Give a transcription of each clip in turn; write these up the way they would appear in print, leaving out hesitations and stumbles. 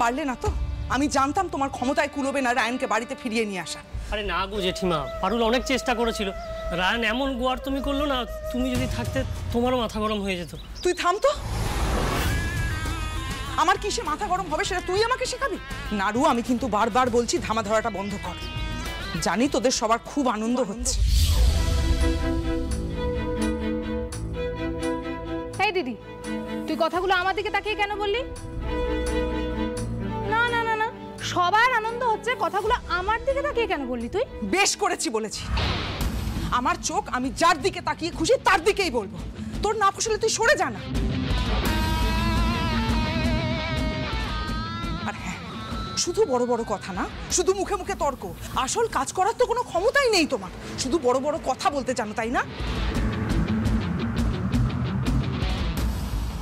পারলে না তো? আমি জানতাম তোমার ক্ষমতায় কুলোবে না রায়ানকে বাড়িতে ফিরিয়ে নিয়ে আসা। আরে না গো জেঠিমা, পারুল অনেক চেষ্টা করেছিল। রায়ান এমন গোয়ার তুমি করলো না, তুমি যদি থাকতে তোমারও মাথা গরম হয়ে যেত। তুই থাম তো। আমার কিসে মাথা গরম হবে সেটা তুই আমাকে শেখাবি? নাড়ু, আমি কিন্তু বারবার বলছি ধামা ধরাটা বন্ধ কর। জানি তোদের সবার খুব আনন্দ হচ্ছে। এই দিদি, তুই কথাগুলো আমার দিকে তাকিয়ে কেন বললি? না না না না, সবার আনন্দ হচ্ছে, কথাগুলো আমার দিকে তাকিয়ে কেন বললি তুই? বেশ করেছি বলেছি। আমার চোখ আমি যার দিকে তাকিয়ে খুশি তার দিকেই বলবো। তোর না খুশি হলে তুই সরে যা না। আর হ্যাঁ, শুধু বড় বড় কথা না, শুধু মুখে মুখে তর্ক, আসল কাজ করার তো কোনো ক্ষমতাই নেই তোমার। শুধু বড় বড় কথা বলতে জানো, তাই না?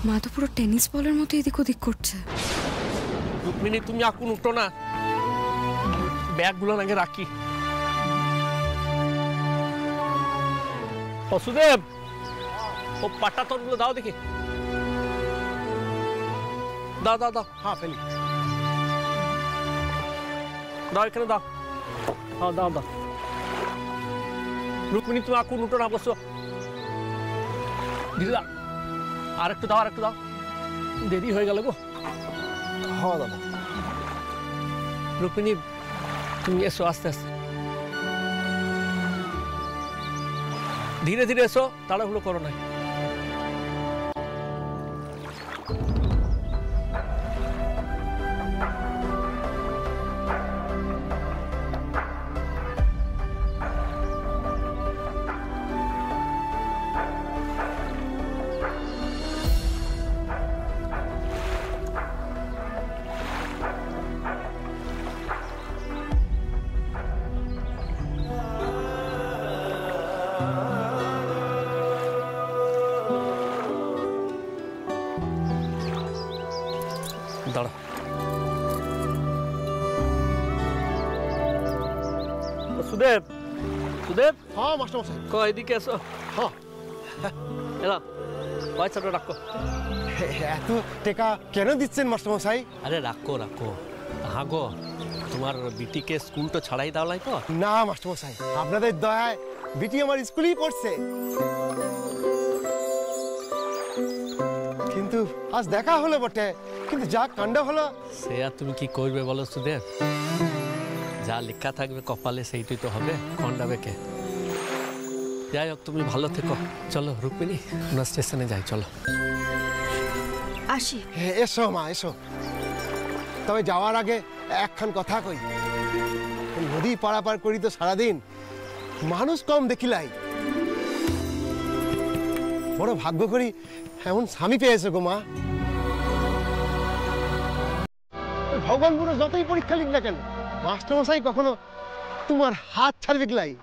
মা তো পুরো টেনিস বলের মতো এদিক ওদিক করছে। রুক্মিণী, তুমি আকুন উঠো না, ব্যাগগুলো নাকি রাখি। বসুদেব, ও পাটা তোরগুলো দাও দেখি। দাও দাও দাও, হ্যাঁ ফেলি দাও, এখানে দাও। হ্যাঁ দাও দাও। রুক্মিণী, তুমি আকুন উঠো না, বসো। দিদা, আর একটু দাও, আর একটু দাও, দেরি হয়ে গেল গো। হ্যাঁ দাদা। রুক্মিণী, তুমি এসো আস্তে আস্তে, ধীরে ধীরে এসো, তাড়াহুড়ো করো না। দাঁড়া। সুদেব, সুদেব। হ্যাঁ মাস্টারমশাই। এদিকে এসো। হ্যাঁ এলা, পয়সাটা রাখো। এত টাকা কেন দিচ্ছেন মাস্টারমশাই? আরে রাখো রাখো। হ্যাঁ গো, তোমার বিটিকে স্কুল তো ছাড়াই দাও লাই তো? না মাস্টারমশাই, আপনাদের দয়ায় বিটি আমার স্কুলেই পড়ছে। কিন্তু আজ দেখা হলো বটে, কিন্তু যা কাণ্ড হলো। সে আর তুমি কি করবে বলো সুদেব? যা লেখা থাকবে কপালে সেইটাই তো হবে, খন্ডাবে কে? যাই হোক, তুমি ভালো থেকো। চলো রুক্মিণী, আমরা স্টেশনে যাই, চলো। আসি। এসো মা, এসো। তবে যাওয়ার আগে একখান কথা কই। নদী পারাপার করি তো সারাদিন, মানুষ কম দেখিলাই। বড় ভাগ্য করি এমন স্বামী পেয়েছে গো মা। ভগবান পুরো যতই পরীক্ষা লিখ না কেন, মাস্টারমশাই কখনো তোমার হাত ছাড়বে কিলাই।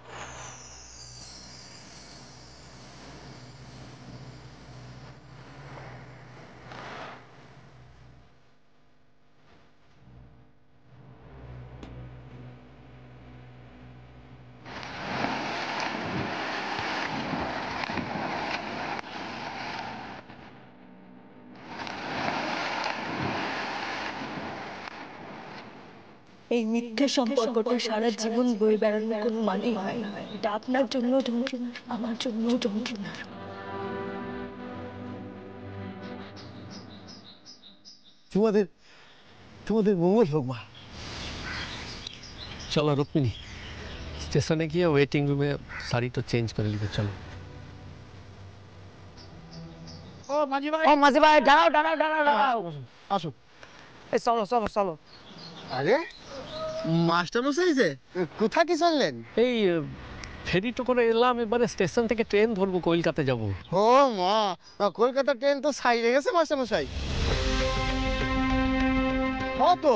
এই মিথ্যে সম্পর্কটা সারা জীবন বয়ে বেড়ানোর কোনো মানেই হয় না। এটা আপনার জন্য যন্ত্রণা, আমার জন্য যন্ত্রণা। তোমাদের মঙ্গল হোক মা। চলো রুক্মিণী, স্টেশনে গিয়ে ওয়েটিং রুমে শাড়িটা চেঞ্জ করে নিবে। চলো। ও মাঝি ভাই, দাঁড়াও দাঁড়াও দাঁড়াও দাঁড়াও। আসো। এই চলো চলো চলো। আরে মাস্টারমশাই যে কোথা কি চললেন? এই ফেরিটো করে এলাম, এবারে স্টেশন থেকে ট্রেন ধরবো, কলকাতা যাব। ও মা, কলকাতা ট্রেন তো সাইডে গেছে মাস্টারমশাই। হ্যাঁ তো,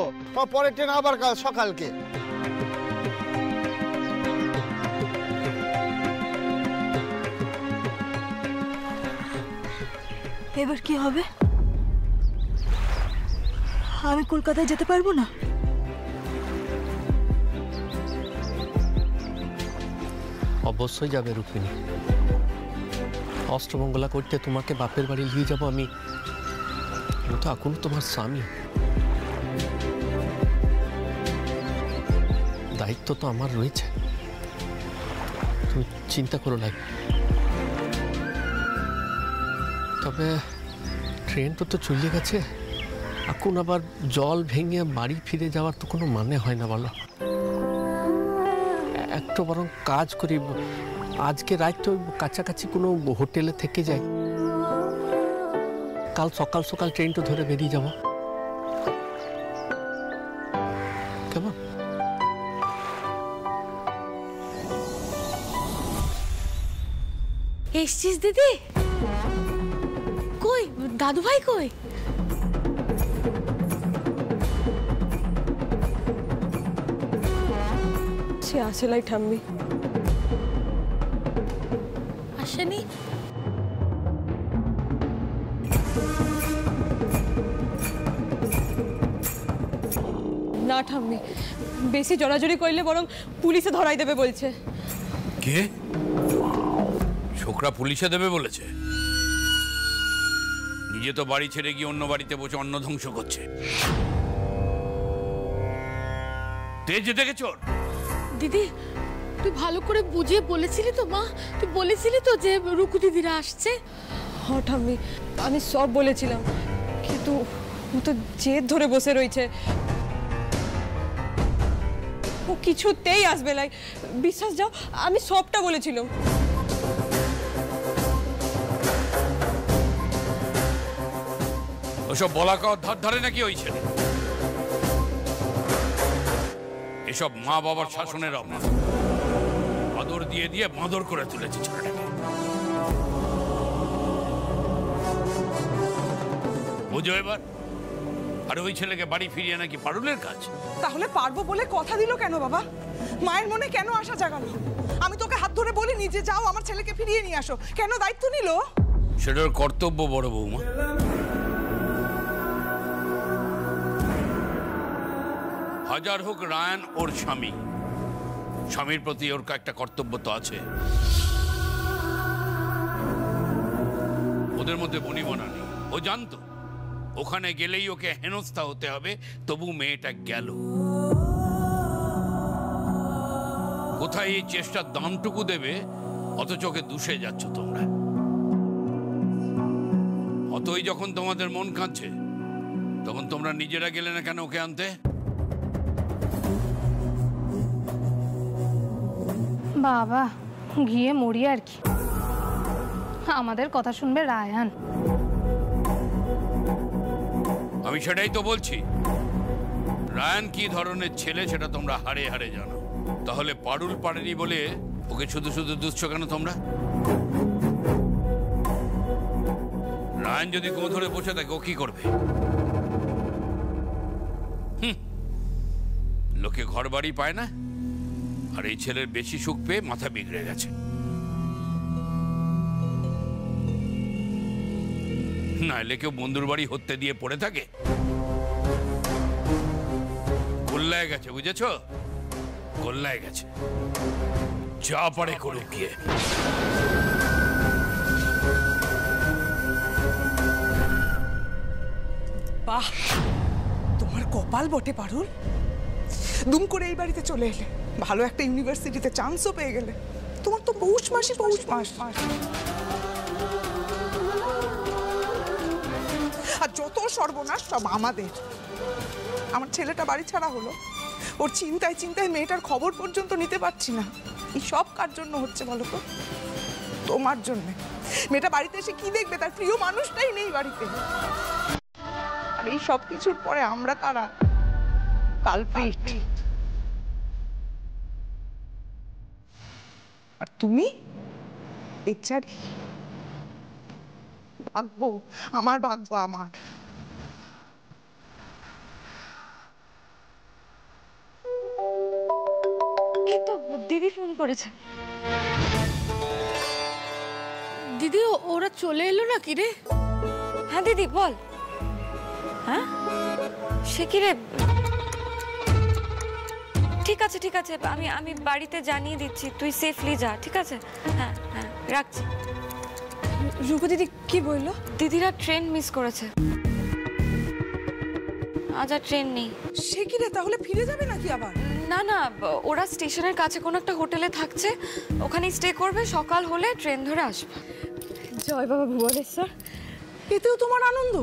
পরের ট্রেন আবার কাল সকালকে। এবার কি হবে? আমি কলকাতায় যেতে পারবো না? অবশ্যই যাবে রুক্মিণী। অষ্টমঙ্গলা করতে তোমাকে বাপের বাড়ি নিয়ে যাবো আমি। তো এখন তোমার স্বামী। দায়িত্ব তো আমার রয়েছে, তুমি চিন্তা করো না। তবে ট্রেন তো চলে গেছে, এখন আবার জল ভেঙে বাড়ি ফিরে যাওয়ার তো কোনো মানে হয় না বলো। একটু বরং কাজ করি, আজকে রাত তো কাছাকাছি কোনো হোটেলে থেকে যাই, কাল সকাল সকাল ট্রেনটা ধরে বেরিয়ে যাব, কেমন? এসছিস দিদি? কই দাদু ভাই কই? সে আসেলাই ঠাম্মি। আসেনি? না ঠাম্মি, বেশি জড়াজড়ি করলে বরং পুলিশে ধরাই দেবে বলছে। কে? ছোকরা পুলিশে দেবে বলেছে? নিজে তো বাড়ি ছেড়ে গিয়ে অন্য বাড়িতে বসে অন্ন ধ্বংস করছে। তেজ দেখে চোর। দিদি তুই ভালো করে বুঝিয়ে বলেছিলি তো মা? তুই বলেছিলি তো যে রুকু দিদিরা আসছে? হ্যাঁ ঠাম্মি, আমি সব বলেছিলাম, কিন্তু ও তো জেদ ধরে বসে রয়েছে। ও কিছুতেই আসবে না, বিশ্বাস যাও, আমি সবটা বলেছিলাম। ওসব বলা কওয়ার ধার ধারে নাকি ওই ছেলে? এসব মা বাবার শাসনের অভাব, আদর দিয়ে দিয়ে মাদর করে তুলেছে ছেলেটাকে। বুঝো এবার? আর ওই ছেলেকে বাড়ি ফিরিয়ে নাকি পারুলের কাজ। তাহলে পারবো বলে কথা দিল কেন বাবা? মায়ের মনে কেন আশা জাগালো? আমি তোকে হাত ধরে বলি নিজে যাও আমার ছেলেকে ফিরিয়ে নিয়ে আসো, কেন দায়িত্ব নিল? সেটার কর্তব্য বড় বৌমা। হাজার হোক রায়ান ওর স্বামী, স্বামীর প্রতি ওর একটা কর্তব্য তো আছে। ওদের মধ্যে বনিবনা নেই, ও জানতো ওখানে গেলেই ওকে হেনস্থা হতে হবে, তবু মেয়েটা গেল। কোথায় এই চেষ্টার দামটুকু দেবে, অথচ ওকে দুষে যাচ্ছ তোমরা। অতই যখন তোমাদের মন কাঁদছে, তখন তোমরা নিজেরা গেলে না কেন ওকে আনতে? বাবা গিয়ে মরি আর কি, আমাদের কথা শুনবে রায়ান। আমি সেটাই তো বলছি, রায়ান কি ধরনের ছেলে সেটা তোমরা হাড়ে হাড়ে জানো। তাহলে পারুল পারেনি বলে ওকে শুধু শুধু দুষছো কেন তোমরা? রায়ান যদি গো ধরে বসে থাকে ও কি করবে? লোকে ঘর বাড়ি পায় না, আর এই ছেলের বেশি সুখ পেয়ে মাথা বিগড়ে গেছে। নাইলে কেউ বন্ধুর বাড়ি হত্যা দিয়ে পড়ে থাকে? গোল্লায় গেছে, বুঝেছ? গোল্লায় গেছে, যা পারে করুক গিয়ে। বাহ, তোমার কপাল বটে পারুল, দুম করে এই বাড়িতে চলে এলে, ভালো একটা ইউনিভার্সিটিতে চান্সও পেয়ে গেলে। তোমার তো পৌষ মাসই পৌষ মাস। আর যত সর্বনাশ সব আমাদের। আমার ছেলেটা বাড়ি ছাড়া হলো, ওর চিন্তায় চিন্তায় মেয়েটার খবর পর্যন্ত নিতে পারছি না। এই সব কার জন্য হচ্ছে বলো তো? তোমার জন্য। মেয়েটা বাড়িতে এসে কি দেখবে? তার প্রিয় মানুষটাই নেই বাড়িতে। আর এই সব কিছুর পরে আমরা কারা? কালপ্রিট। আর তুমি বেচারি। ভাগ্য আমার, ভাগ্য আমার। তো দিদি ফোন করেছে। দিদি ওরা চলে এলো না কি রে? হ্যাঁ দিদি বল। হ্যাঁ সে কি রে? ঠিক আছে ঠিক আছে, আমি বাড়িতে জানিয়ে দিচ্ছি, তুই সেফলি যা, ঠিক আছে? হ্যাঁ হ্যাঁ রাখছি। রুকু দিদি কি বললো? দিদিরা ট্রেন মিস করেছে, আজ আর ট্রেন নেই। সে কি রে, তাহলে ফিরে যাবে নাকি আবার? না না, ওরা স্টেশনের কাছে কোনো একটা হোটেলে থাকছে, ওখানেই স্টে করবে, সকাল হলে ট্রেন ধরে আসবে। জয় বাবা ভুবনেশ্বর। এতেও তোমার আনন্দ?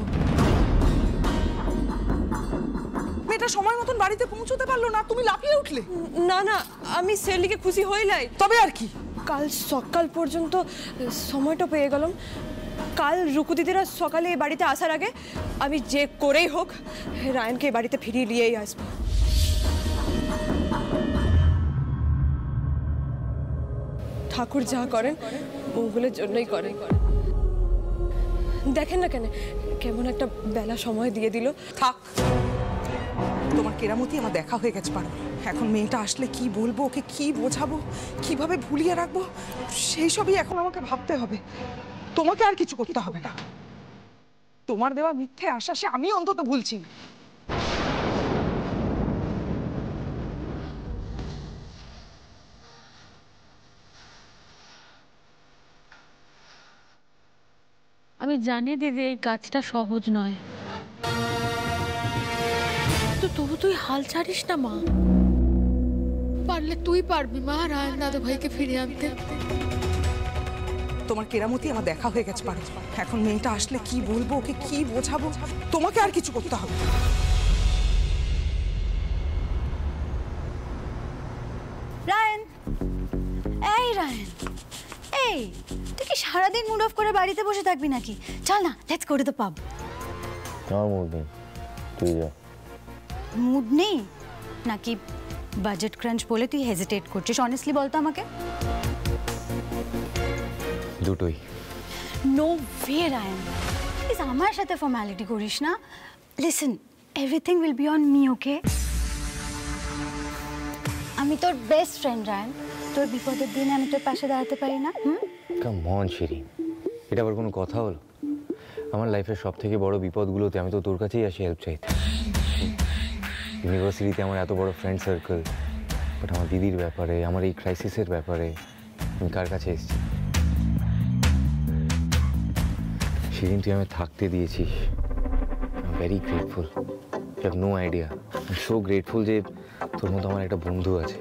মেয়েটা সময় মতন বাড়িতে পৌঁছতে পারলো না, তুমি লাফিয়ে উঠলে? না না, আমি সেলিকে খুশি হইলাই। তবে আর কি, কাল সকাল পর্যন্ত সময়টা পেয়ে গেলাম। কাল রুকু দিদিরা সকালে এই বাড়িতে আসার আগে আমি যে করেই হোক রায়নকে এই বাড়িতে ফিরিয়ে নিয়েই আসবো। ঠাকুর যা করেন মঙ্গলের জন্যই করেন। দেখেন না কেন কেমন একটা বেলা সময় দিয়ে দিল। থাক, তোমার কেরামতি আমার দেখা হয়ে গেছে পারো। এখন মেয়েটা আসলে কি বলবো, ওকে কি বোঝাবো, কিভাবে ভুলিয়ে রাখবো, সেই সবই এখন আমাকে ভাবতে হবে। তোমাকে আর কিছু করতে হবে না। তোমার দেওয়া মিথ্যে আশ্বাসে আমি অন্তত ভুলছি না। আমি জানি দিদি এই কাজটা সহজ নয়, তো তবু তুই হাল ছাড়িস না মা। পারলে তুই পারবি মা রায়ন দাদা ভাইকে ফিরিয়ে আনতে। তোমার কেরামতি আমার দেখা হয়ে গেছে পারো। এখন মেয়েটা আসলে কি বলবো, ওকে কি বোঝাবো, তোমাকে আর কিছু করতে হবে। রায়ন, এই রায়ন, এই তুই কি সারাদিন মুড অফ করে বাড়িতে বসে থাকবি নাকি? চল না, লেটস গো টু দ্য পাব। আমার মুড নেই, তুই যা। মুড নেই নাকি বাজেট ক্রাঞ্চ বলে তুই হেজিটেট করছিস? অনেস্টলি বলতো আমাকে। দুটোই। নো ওয়ে রায়ন, প্লিজ আমার সাথে ফর্মালিটি করিস না। Listen, everything will be on me, okay? আমি তোর বেস্ট ফ্রেন্ড রায়ন, তোর বিপদের দিনে আমি তোর পাশে দাঁড়াতে পারি না? কাম অন শিরিন, এটা আবার কোনো কথা হলো? আমার লাইফের সব থেকে বড় বিপদগুলোতে আমি তো তোর কাছেই আসি হেল্প চাইতে। ইউনিভার্সিটিতে আমার এত বড় ফ্রেন্ড সার্কেল, বাট আমার দিদির ব্যাপারে, আমার এই ক্রাইসিসের ব্যাপারে আমি কার কাছে এসেছি? শিরিন, তুই আমি থাকতে দিয়েছিস, I am very grateful. You have no idea. I am so grateful যে তোর মতো আমার একটা বন্ধু আছে।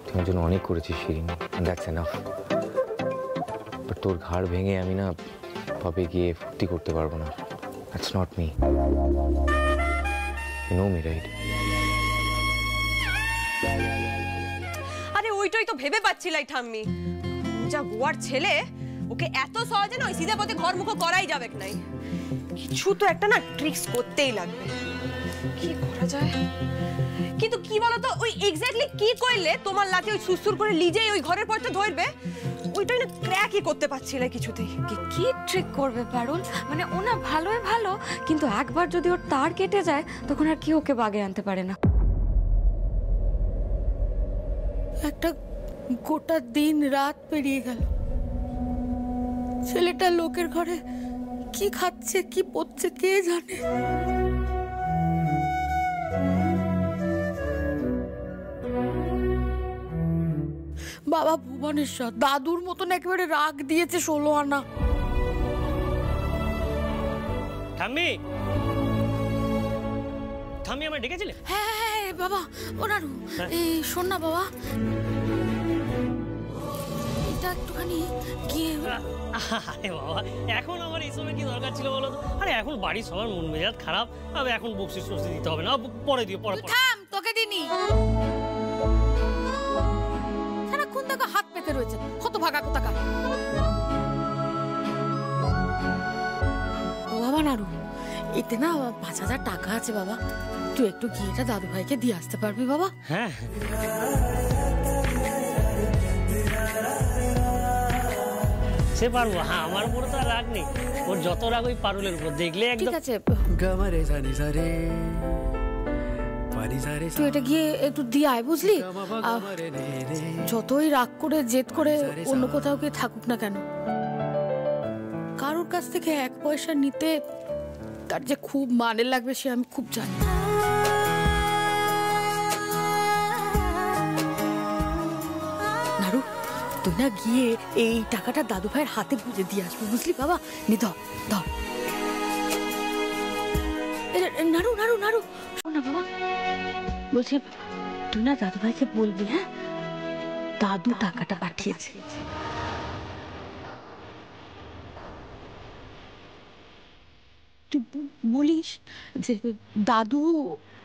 তুই আমার জন্য অনেক করেছিস শিরিন, দ্যাটস এনাফ। বাট তোর ঘাড় ভেঙে আমি না পাবে গিয়ে ফুর্তি করতে পারবো না। That's not me. You know me, right? আরে ওইটাই তো ভেবে পাচ্ছিলাই ঠাম্মি, যা গোয়ার ছেলে, ওকে এত সহজে না ওই সিধে পথে ঘর মুখো করাই যাবে নাই। কিছু তো একটা না ট্রিক্স করতেই লাগবে। কি করা যায়? কিন্তু কি বলতো, ওই এক্স্যাক্টলি কি কইলে তোমার লাতে ওই সুসুর করে লিজেই ওই ঘরের পথে ধরবে, ওইটাই না ক্র্যাকই করতে পারছিলাই কিছুতেই। কি ট্রিক করবে পারুল? মানে ও না ভালোই ভালো, কিন্তু একবার যদি ওর তার কেটে যায় তখন আর কি ওকে বাগে আনতে পারে না। একটা গোটা দিন রাত পেরিয়ে গেল, ছেলেটা লোকের ঘরে কি খাচ্ছে কি পড়ছে কে জানে। বাবা ভুবনেশ্বর দাদুর মতন একেবারে রাগ দিয়েছে 16 আনা। ঠাম্মি, ঠাম্মি আমায় ডেকেছিলে? হ্যাঁ হ্যাঁ বাবা, ওনারু এই শোন না বাবা, এটা একটুখানি গিয়ে। আরে বাবা, এখন আমার এইসবের কি দরকার ছিল বলো তো? আরে এখন বাড়ির সবার মন মেজাজ খারাপ, আরে এখন বকশিস টকশিস দিতে হবে না, পরে দিও, পরে। থাম, তোকে দিনি। সারাক্ষণ দেখো হাত পেতে রয়েছে, কত ভাগা কোথাকা। ও বাবা নারু, এতে না 5000 টাকা আছে বাবা, তুই একটু গিয়ে এটা দাদু ভাইকে দিয়ে আসতে পারবি বাবা? হ্যাঁ সে পারবো, হ্যাঁ আমার উপরে তো রাগ নেই, ওর যত রাগ ওই পারুলের উপর, দেখলে একদম। ঠিক আছে, তুই এটা গিয়ে একটু দিয়ে আয়, বুঝলি? যতই রাগ করে জেদ করে অন্য কোথাও গিয়ে থাকুক না কেন, কারোর কাছ থেকে 1 পয়সা নিতে তার যে খুব মানে লাগবে সে আমি খুব জানি। নারু, তুই না গিয়ে এই টাকাটা দাদু ভাইয়ের হাতে বুঝে দিয়ে আসবি, বুঝলি বাবা? নি ধর ধর। নারু নারু নারু, শোন না বাবা, বলছি তুই না দাদুভাইকে বলবি, হ্যাঁ দাদু টাকাটা পাঠিয়েছে। তুই বলিস যে দাদু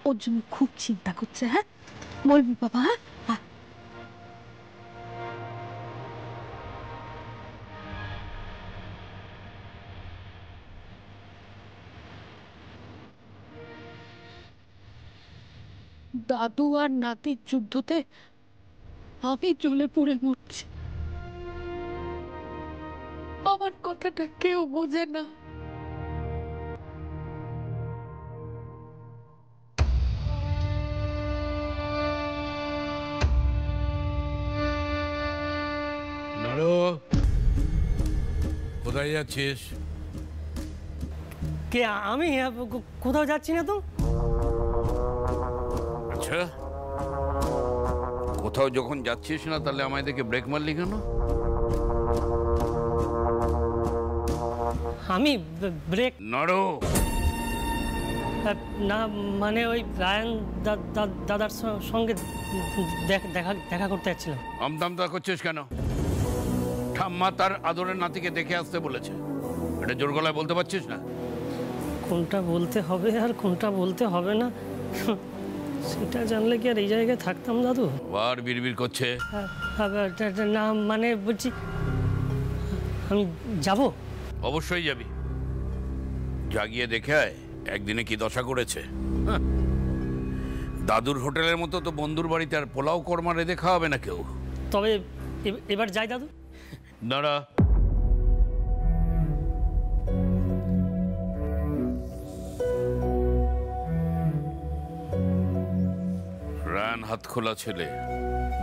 ওর জন্য খুব চিন্তা করছে, হ্যাঁ বলবি বাবা, হ্যাঁ। দাদু আর নাতির যুদ্ধতে আমি জ্বলে পড়ে মরছি। আমার কথাটা কেউ বোঝে না। কোথায় যাচ্ছিস? কে? আমি কোথাও যাচ্ছি না তো। আচ্ছা, কোথাও যখন যাচ্ছিস না তাহলে আমায় দেখে ব্রেক মারলি কেন? আমি ব্রেক নড়ো না, মানে ওই রায়ান দাদার সঙ্গে দেখা করতে যাচ্ছিলাম। আমদামদা করছিস কেন? ঠাম্মা তার আদরের নাতিকে দেখে আসতে বলেছে, এটা জোর গলায় বলতে পারছিস না? কোনটা বলতে হবে আর কোনটা বলতে হবে না সেটা জানলে কি আর এই জায়গায় থাকতাম দাদু? আর বিড়বিড় করছে না, মানে বলছি আমি যাব। অবশ্যই যাবি, জাগিয়ে দেখে আয় একদিনে কি দশা করেছে। দাদুর হোটেলের মতো তো বন্ধুর বাড়িতে আর পোলাও কর্মা রেঁধে খাওয়াবে না কেউ। তবে এবার যাই দাদু। দাঁড়া, রায়ান হাত খোলা ছেলে,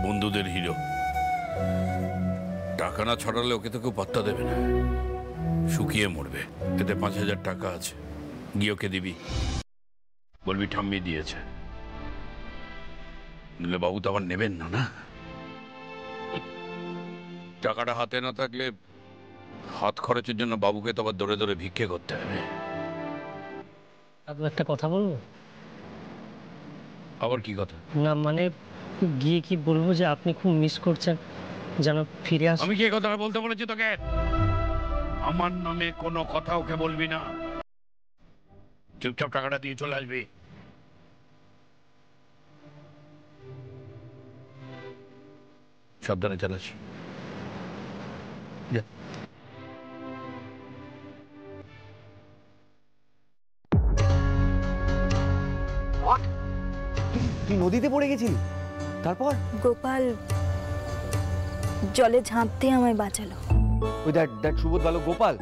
বন্ধুদের হিরো। টাকা না ছড়ালে ওকে তো কেউ পাত্তা দেবে না, শুকিয়ে মরবে। এতে 5,000 টাকা আছে, গিয়ে ওকে দিবি, বলবি ঠাম্মি দিয়েছে। নিলে বাবু তো আবার নেবেন না। না, টাকাটা হাতে না থাকলে হাত খরচের জন্য বাবুকে তো আবার দৌড়ে দৌড়ে ভিক্ষে করতে হবে। দাদু একটা কথা বলবো? আবার কি কথা? না মানে গিয়ে কি বলবো যে আপনি খুব মিস করছেন, যেন ফিরে আসেন। আমি কি এই কথাটা বলতে বলেছি তোকে? আমার নামে কোনো কথা ওকে বলবি না, চুপচাপ টাকাটা দিয়ে চলে আসবি। সাবধানে চালাস। যা। তুই নদীতে পড়ে গেছিলি, তারপর? গোপাল জলে ঝাঁপ দিয়ে আমায় বাঁচালো। ওই দ্যাট সুবোধ বালক গোপাল।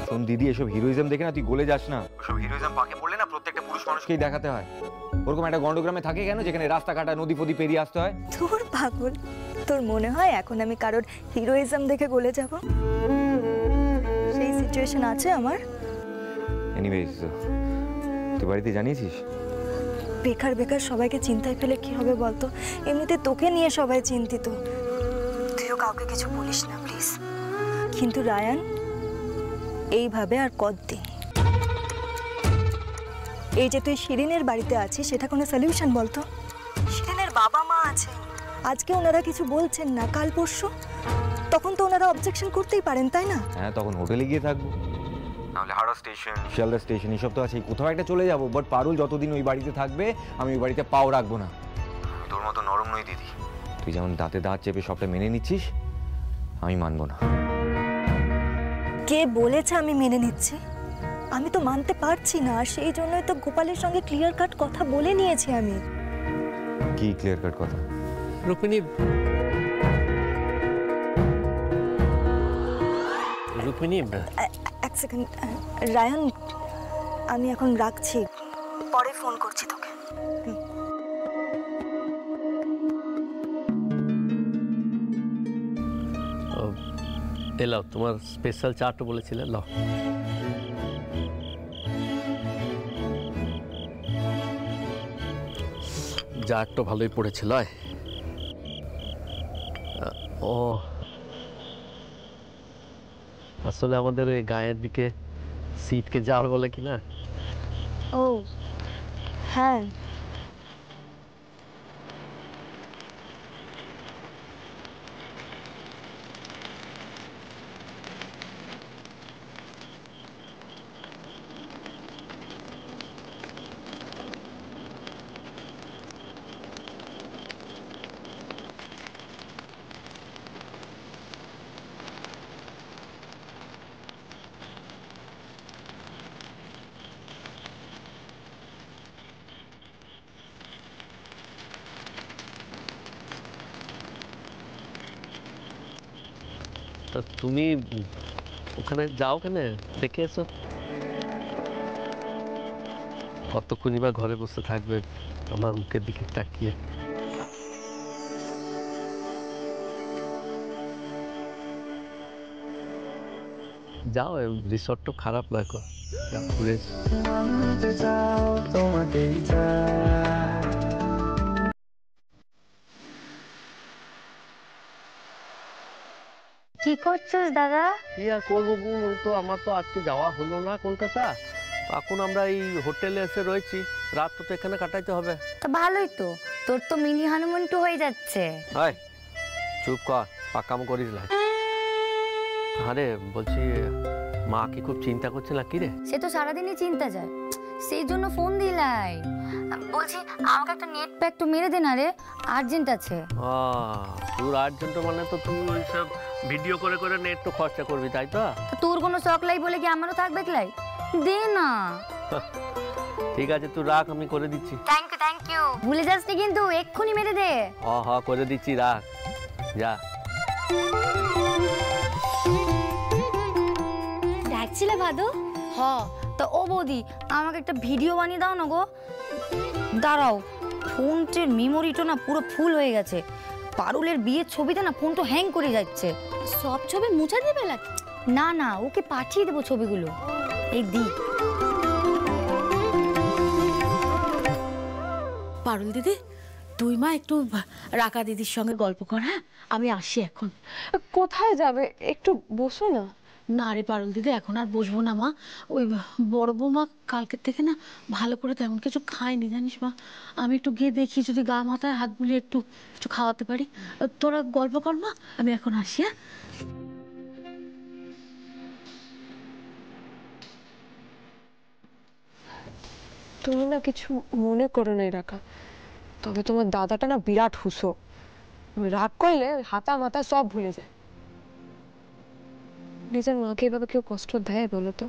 শোন দিদি, এসব হিরোইজম দেখে না তুই গলে যাস না। ওসব হিরোইজম পাকে পড়লে না প্রত্যেকটা পুরুষ মানুষকেই দেখাতে হয়। ওরকম একটা গন্ডগ্রামে থাকে কেন যেখানে রাস্তা কাটা নদী ফদি পেরিয়ে আসতে হয়? তোর পাগল, তোর মনে হয় এখন আমি কারোর হিরোইজম দেখে গলে যাব? সেই সিচুয়েশন আছে আমার। এনিওয়েজ, তুই বাড়িতে জানিয়েছিস? বেকার বেকার সবাইকে চিন্তায় ফেলে কি হবে বলতো? এমনিতে তোকে নিয়ে সবাই চিন্তিত, তুইও কাউকে কিছু বলিস না প্লিজ। কিন্তু রায়ান, এইভাবে আর কতদিন? এই যে তুই শিরিনের বাড়িতে আছিস, সেটা কোনো সলিউশন বলতো? শিরিনের বাবা মা আছে, আজকে ওনারা কিছু বলছেন না, কাল পরশু তখন তো ওনারা অবজেকশন করতেই পারেন, তাই না? হ্যাঁ, তখন হোটেলে গিয়ে থাকবো, নাহলে হাওড়া স্টেশন, শিয়ালদা স্টেশন, এসব তো আছেই। কোথাও একটা চলে যাবো। বাট পারুল যতদিন ওই বাড়িতে থাকবে আমি ওই বাড়িতে পাও রাখবো না। তোর মতো নরম নই দিদি, তুই যেমন দাঁতে দাঁত চেপে সবটা মেনে নিচ্ছিস, আমি মানবো না। কে বলেছে আমি মেনে নিচ্ছি? আমি তো মানতে পারছি না, আর সেই জন্যই তো গোপালের সঙ্গে ক্লিয়ার কাট কথা বলে নিয়েছি আমি। কি ক্লিয়ার কাট কথা? রুক্মিণী, রুক্মিণী এক সেকেন্ড রায়ান, আমি এখন রাখছি, পরে ফোন করছি তোকে। এলাও, তোমার স্পেশাল চাটও বলেছিলে, লাও। চাটটা ভালোই পড়েছিল। ও আসলে আমাদের ওই গায়ের দিকে সিটকে জার বলে কিনা। ও হ্যাঁ, তুমি ওখানে যাও কেন, দেখে এসো। কতক্ষণই বা ঘরে বসে থাকবে আমার মুখের দিকে তাকিয়ে। যাও, রিসর্টটা খারাপ নয়, ঘুরে কি করছিস দাদা? কি আর করবো, তো আমার তো আজকে যাওয়া হলো না কলকাতা। এখন আমরা এই হোটেলে এসে রয়েছি, রাত তো এখানে কাটাইতে হবে। তা ভালোই তো, তোর তো মিনি হানিমুন টু হয়ে যাচ্ছে। হাই চুপ কর, পাকাম করিস না। আরে বলছি, মা কি খুব চিন্তা করছে না? কি রে? সে তো সারাদিনই চিন্তা যায়, সেই জন্য ফোন দিলাই। বলছি আমাকে একটা নেট প্যাক তো মেরে দে না রে, আর্জেন্ট আছে। তোর আর্জেন্ট মানে তো তুই সব ভিডিও করে করে নেট তো খরচা করবি, তাই তো? তোর কোনো শখ লাই বলে কি আমারও থাকবে লাই? দে না। ঠিক আছে তুই রাখ, আমি করে দিচ্ছি। Thank you. ভুলে যাস না কিন্তু, এক্ষুনি মেরে দে। হ্যাঁ করে দিচ্ছি, রাখ যা। ডাকছিলে ভাদু? হ, তো ও বৌদি আমাকে একটা ভিডিও বানিয়ে দাও না গো। দাঁড়াও, ফোনটির মেমোরিটা না পুরো ফুল হয়ে গেছে। পারুলের বিয়ের ছবিতে না ফোনটা হ্যাং করে যাচ্ছে। সব ছবি মুছে দেবে নাকি? না না, ওকে পাঠিয়ে দেবো ছবিগুলো। এই দি। পারুল দিদি, তুই মা একটু রাকা দিদির সঙ্গে গল্প কর। হ্যাঁ, আমি আসি এখন। কোথায় যাবে? একটু বসো না। না রে পারুল দিদি, এখন আর বসবো না মা। ওই বড় বৌমা কালকের থেকে না ভালো করে তেমন কিছু খায়নি জানিস মা। আমি একটু গিয়ে দেখি যদি গা মাথায় হাত বুলিয়ে একটু একটু খাওয়াতে পারি। তোরা গল্প কর মা, আমি এখন আসি। হ্যাঁ, তুমি না কিছু মনে করো না রাখা, তবে তোমার দাদাটা না বিরাট হুঁসো। রাগ করলে হাতা মাথা সব ভুলে যায়। নিজের মাকে এভাবে কেউ কষ্ট দেয় বলো তো?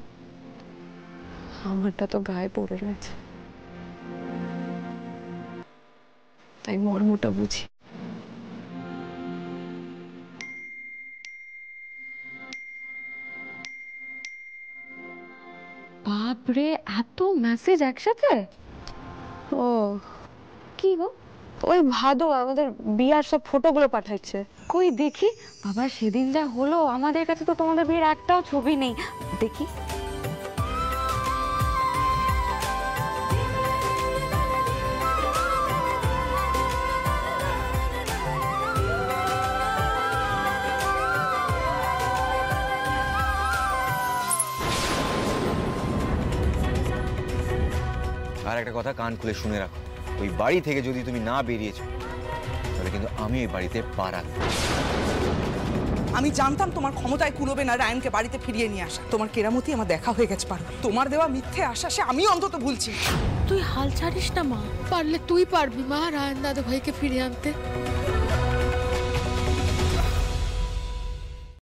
আমারটা তো গায়ে পড়ে রয়েছে, তাই মর্মটা বুঝি। বাপরে, এত মেসেজ একসাথে! ও কি গো, ওই ভাদু আমাদের বিয়ার সব ফটোগুলো পাঠাচ্ছে। কই দেখি। বাবা সেদিন যা হলো, আমাদের কাছে তো তোমাদের বিয়ের একটাও ছবি নেই। দেখি। আর একটা কথা কান খুলে শুনে রাখো, ওই বাড়ি থেকে যদি তুমি না বেরিয়েছো তাহলে কিন্তু আমি ওই বাড়িতে পা রাখবো। আমি জানতাম তোমার ক্ষমতায় কুলোবে না রায়নকে বাড়িতে ফিরিয়ে নিয়ে আসা। তোমার কেরামতি আমার দেখা হয়ে গেছে পারো। তোমার দেওয়া মিথ্যে আশ্বাসে আমি অন্তত ভুলছি। তুই হাল ছাড়িস না মা, পারলে তুই পারবি মা রায়ন দাদা ভাইকে ফিরিয়ে আনতে।